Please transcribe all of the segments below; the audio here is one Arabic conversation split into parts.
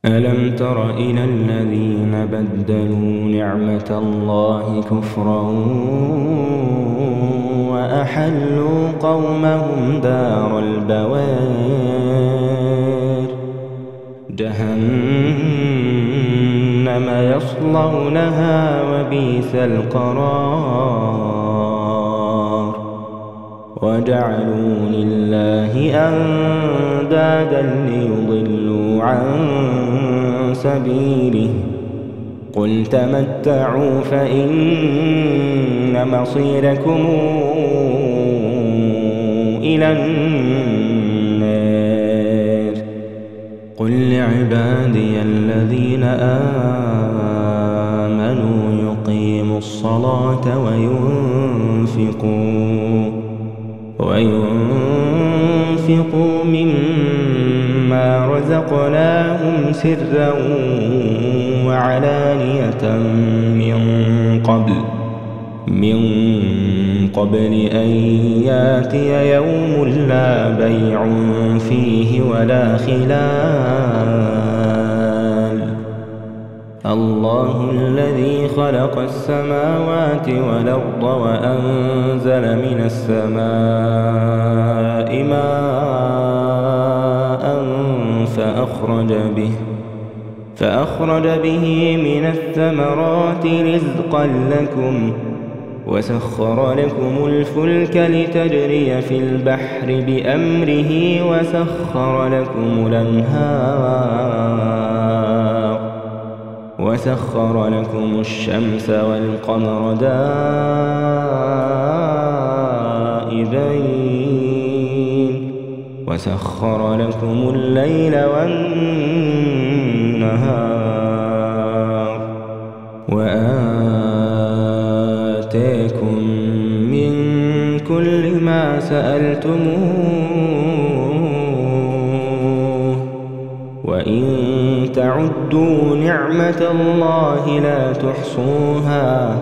ألم تر إلى الذين بدلوا نعمة الله كفرا وأحلوا قومهم دار البوار جهنم يصلونها وبئس القرار وجعلوا لله أندادا ليضلوا عن سبيله قل تمتعوا فإن مصيركم إلى النار قل لعبادي الذين آمنوا يقيموا الصلاة وينفقوا مما رزقناهم سرا وعلانية من قبل أن ياتي يوم لا بيع فيه ولا خلال الله الذي خلق السماوات والأرض وأنزل من السماء ماء فأخرج به من الثمرات رزقا لكم وسخر لكم الفلك لتجري في البحر بأمره وسخر لكم الشمس والقمر دائبين وسخر لكم الليل والنهار وآتاكم من كل ما سألتموه وإن تعدوا نعمة الله لا تحصوها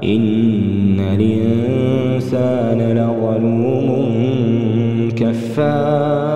إن الإنسان لظلوم كفار